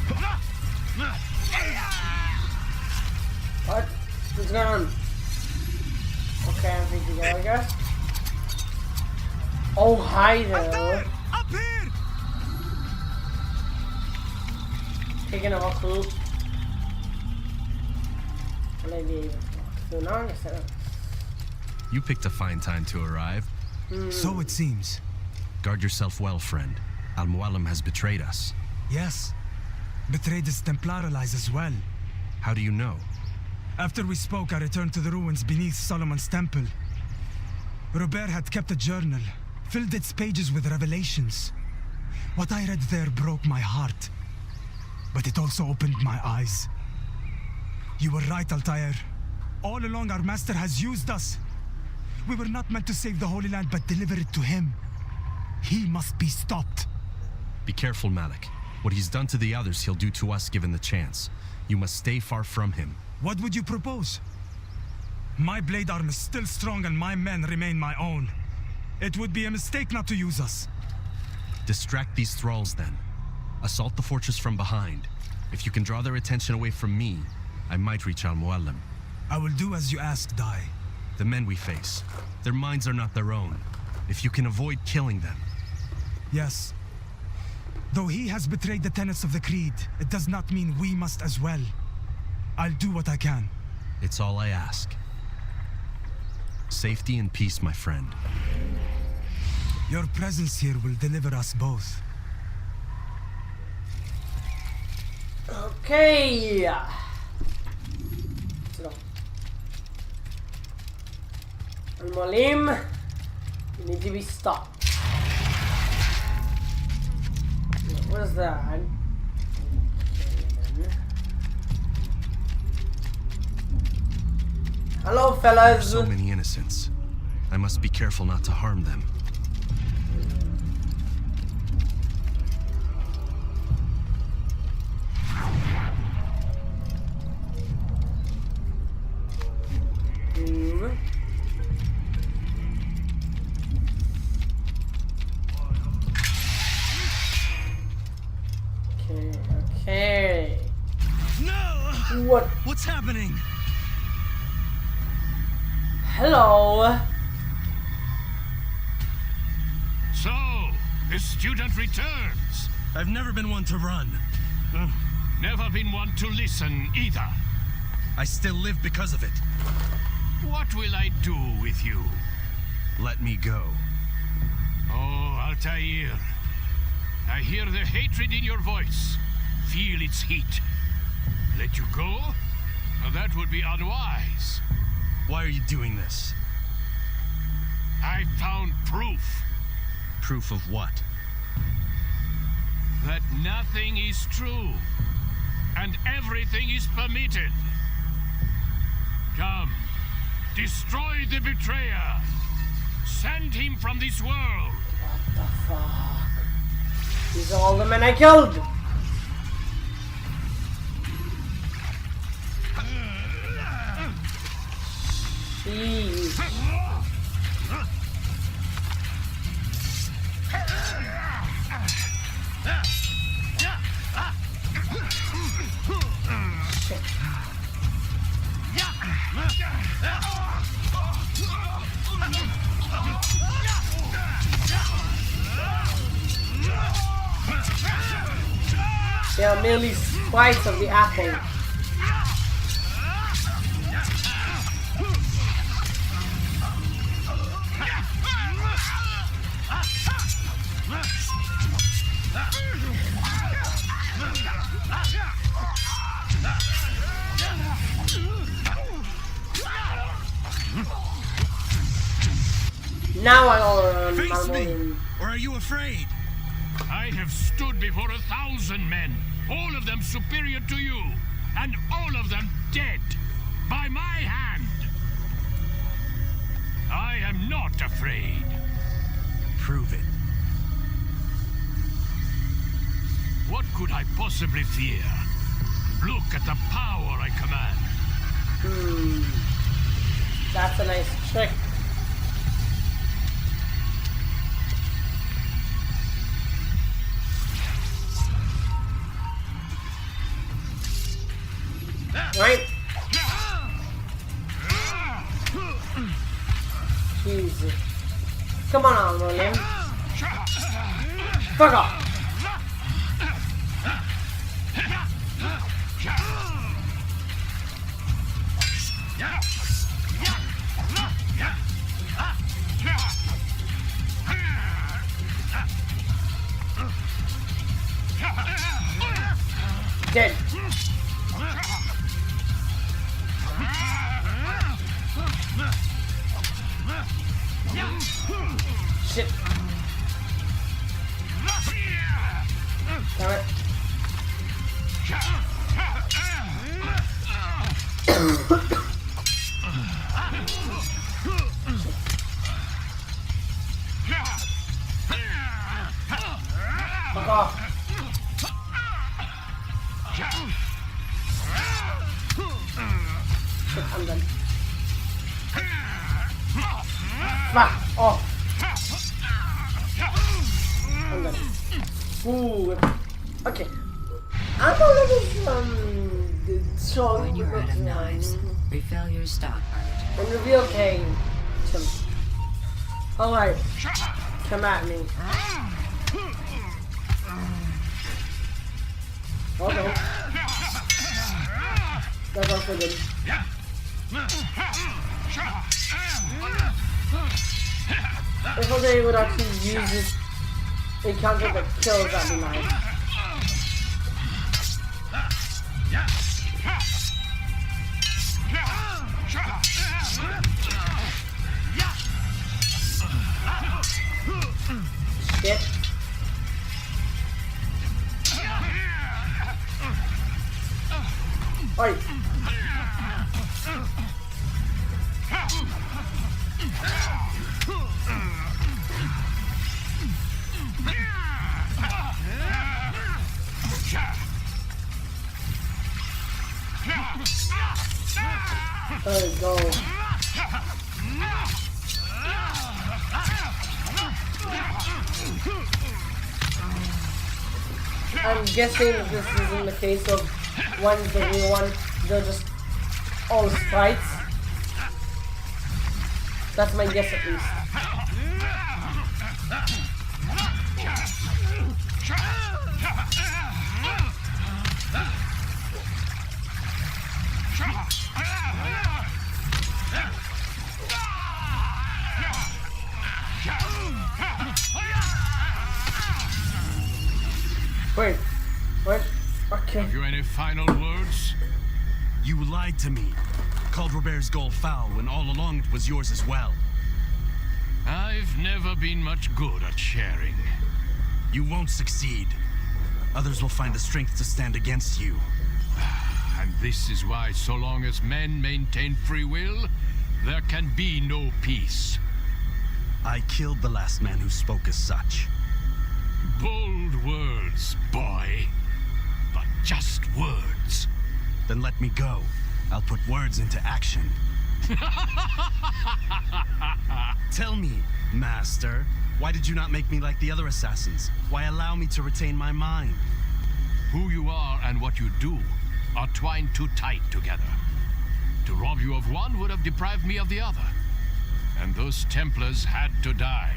Fuck off. What? What's going on? Okay, I'm thinking I guess. Oh, hi there. Up here! Taking a walk through. So now I guess You picked a fine time to arrive. So it seems. Guard yourself well, friend. Al-Mualim has betrayed us. Yes. Betrayed his Templar allies as well. How do you know? After we spoke, I returned to the ruins beneath Solomon's temple. Robert had kept a journal, filled its pages with revelations. What I read there broke my heart. But it also opened my eyes. You were right, Altair. All along, our master has used us. We were not meant to save the Holy Land, but deliver it to him. He must be stopped. Be careful, Malik. What he's done to the others, he'll do to us given the chance. You must stay far from him. What would you propose? My blade arm is still strong and my men remain my own. It would be a mistake not to use us. Distract these thralls then. Assault the fortress from behind. If you can draw their attention away from me, I might reach Al-Muallim. I will do as you ask, Dai. The men we face, their minds are not their own. If you can avoid killing them. Yes. Though he has betrayed the tenets of the Creed, it does not mean we must as well. I'll do what I can. It's all I ask. Safety and peace, my friend. Your presence here will deliver us both. Okay. So, Al-Muallim, you need to be stopped. What is that? Hello, fellas. So many innocents. I must be careful not to harm them. Okay. No! What? What's happening? Hello. So, the student returns. I've never been one to run. Never been one to listen either. I still live because of it. What will I do with you? Let me go. Oh, Altair. I hear the hatred in your voice. Feel its heat. Let you go? Now, that would be unwise. Why are you doing this? I found proof. Proof of what? That nothing is true. And everything is permitted. Come. Destroy the betrayer. Send him from this world. What the fuck? These are all the men I killed. Jeez. Shit. They are merely sprites of the apple. Now I all Face me, or are you afraid? I have stood before 1,000 men, all of them superior to you, and all of them dead, by my hand. I am not afraid. Prove it. What could I possibly fear? Look at the power I command. That's a nice trick. Right? Jesus. Come on, William. Fuck off. Dead. Shit. Damn it. Fuck off. I'm done. Fuck off. I'm done. Ooh. Okay. I'm a little strong. When you're out of knives, refill your stock. And reveal Kane. Alright. Come at me. Oh no. That's also good. If they would actually use this encounter that kills, that'd be nice. Shit. Oi. There we go. I'm guessing this isn't the case of one's the real one, they're just all sprites. That's my guess at least. Wait, what? Okay. Have you any final words? You lied to me. Called Robert's goal foul when all along it was yours as well. I've never been much good at sharing. You won't succeed. Others will find the strength to stand against you. And this is why, so long as men maintain free will, there can be no peace. I killed the last man who spoke as such. Bold words, boy. But just words. Then let me go. I'll put words into action. Tell me, Master, why did you not make me like the other assassins? Why allow me to retain my mind? Who you are and what you do are twined too tight together. To rob you of one would have deprived me of the other. And those Templars had to die.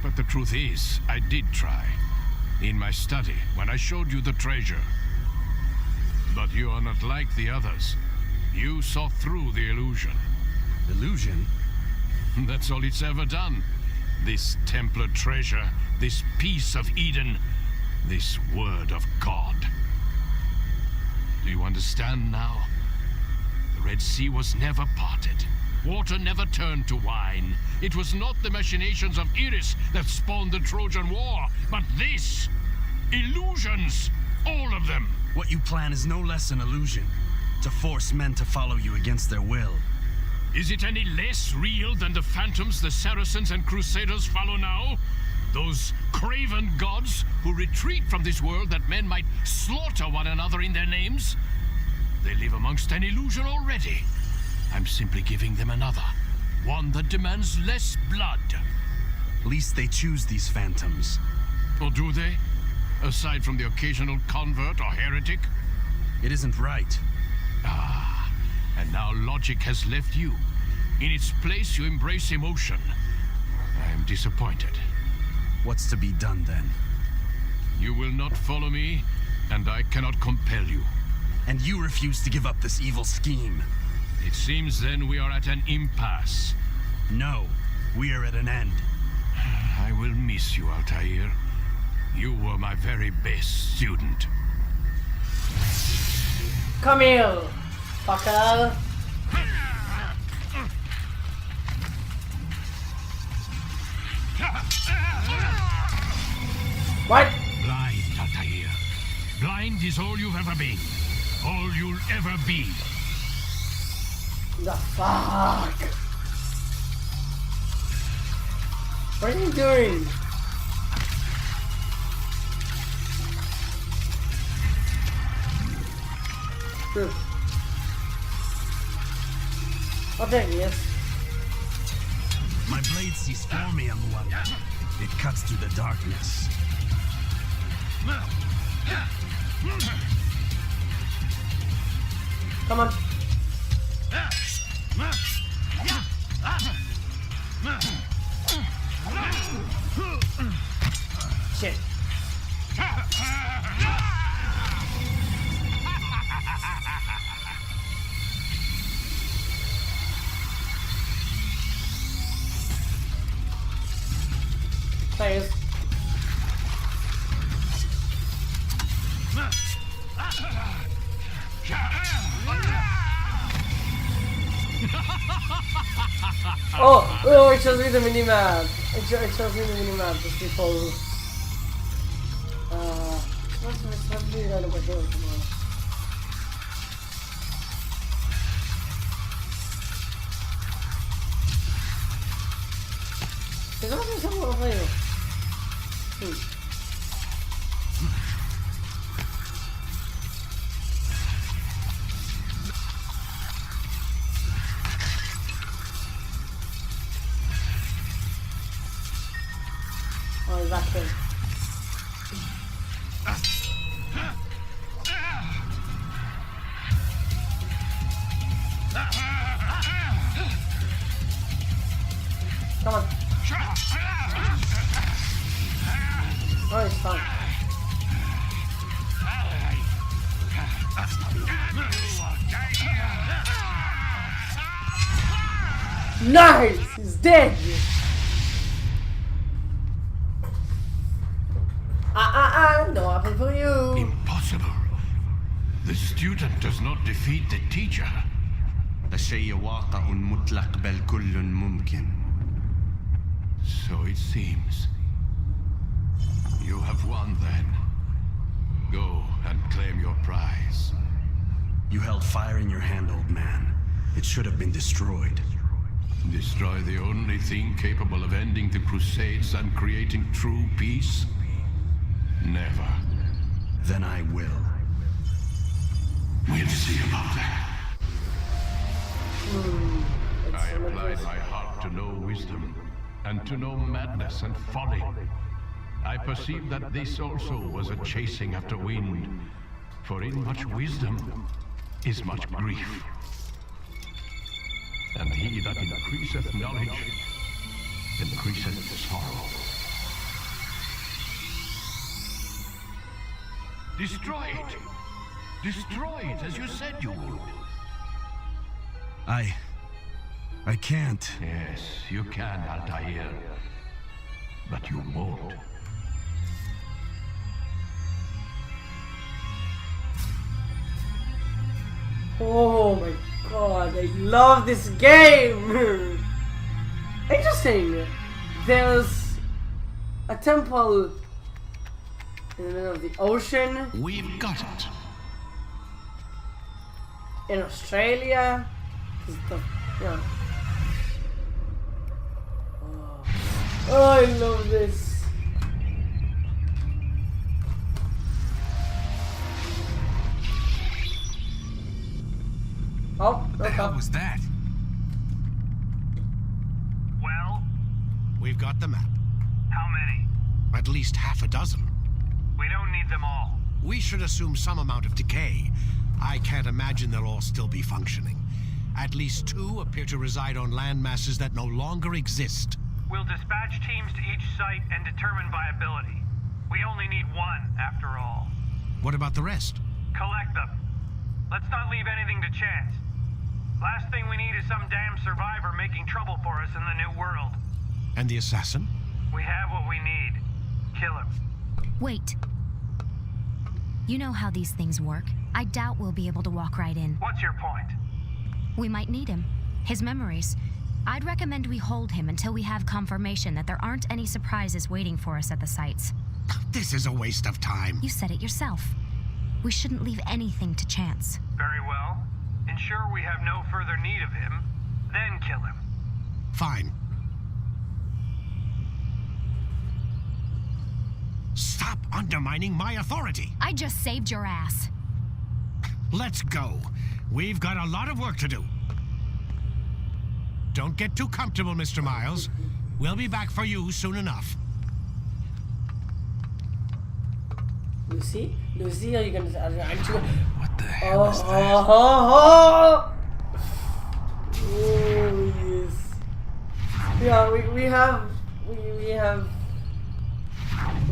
But the truth is, I did try. In my study, when I showed you the treasure. But you are not like the others. You saw through the illusion. Illusion? That's all it's ever done. This Templar treasure, this piece of Eden, this word of God. Do you understand now? The Red Sea was never parted. Water never turned to wine. It was not the machinations of Iris that spawned the Trojan War, but this! Illusions! All of them! What you plan is no less an illusion. To force men to follow you against their will. Is it any less real than the phantoms the Saracens and Crusaders follow now? Those craven gods who retreat from this world that men might slaughter one another in their names? They live amongst an illusion already. I'm simply giving them another. One that demands less blood. At least they choose these phantoms. Or do they? Aside from the occasional convert or heretic? It isn't right. Ah, and now logic has left you. In its place, you embrace emotion. I am disappointed. What's to be done then? You will not follow me, and I cannot compel you. And you refuse to give up this evil scheme. It seems then we are at an impasse. No, we are at an end. I will miss you, Altair. You were my very best student. Come here, fucker. What? Blind, Altair. Blind is all you've ever been. All you'll ever be. The fuck? What are you doing? Oh, there he is. My blade sees formium one. It cuts through the darkness. Come on. Shit. Players. Oh, it shows me the minimap. It shows me the minimap just before. What's doing on over here tomorrow? There's also someone over here. Oh, he's back there. Come on. Oh, he's fine. Nice! He's dead! No apple for you! Impossible. The student does not defeat the teacher. الشيء واقع مطلق بل كل ممكن. So it seems. You have won then. Go and claim your prize. You held fire in your hand, old man. It should have been destroyed. Destroy the only thing capable of ending the Crusades and creating true peace? Never. Then I will. We'll see about that. I applied my heart to know wisdom, and to know madness and folly. I perceived that this also was a chasing after wind, for in much wisdom is much grief. And he that increaseth knowledge increaseth sorrow. Destroy it! Destroy it as you said you would. I can't. Yes, you can, Altair. But you won't. Oh my god, I love this game! Interesting! There's a temple in the middle of the ocean. We've got it. In Australia. Yeah. Oh, I love this. Oh, what the hell was that? Well? We've got the map. How many? At least half a dozen. We don't need them all. We should assume some amount of decay. I can't imagine they'll all still be functioning. At least 2 appear to reside on land masses that no longer exist. We'll dispatch teams to each site and determine viability. We only need 1, after all. What about the rest? Collect them. Let's not leave anything to chance. Last thing we need is some damn survivor making trouble for us in the new world. And the assassin? We have what we need. Kill him. Wait. You know how these things work. I doubt we'll be able to walk right in. What's your point? We might need him. His memories. I'd recommend we hold him until we have confirmation that there aren't any surprises waiting for us at the sites. This is a waste of time. You said it yourself. We shouldn't leave anything to chance. Very well. Ensure we have no further need of him, then kill him. Fine. Stop undermining my authority. I just saved your ass. Let's go. We've got a lot of work to do. Don't get too comfortable, Mr. Miles. We'll be back for you soon enough. Lucy? Lucy, are you gonna... Aren't you gonna... What the hell is that? Oh, yes. Yeah, we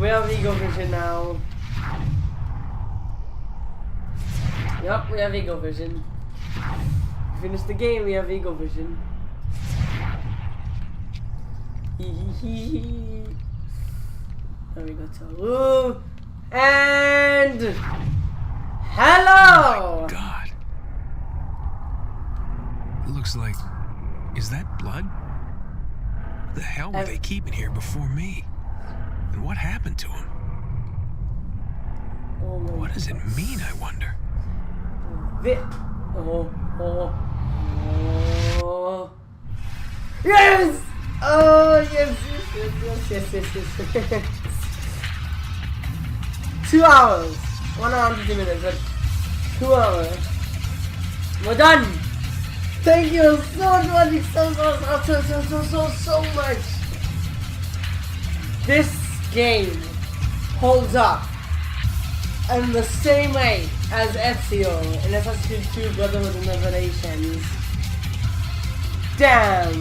have Ego Vision now. Yep, we have Ego Vision. Finish the game, we have Ego Vision. There we go to Lou. And hello! Oh my God. It looks like... Is that blood? The hell were they keeping here before me? And what happened to him? Oh my what does it mean, I wonder? Yes! Oh, yes. 2 hours. 1 hour and 50 minutes. But 2 hours. We're done. Thank you so much. So much. This game holds up in the same way as Ezio in Assassin's Creed 2 Brotherhood and Revelations. Damn.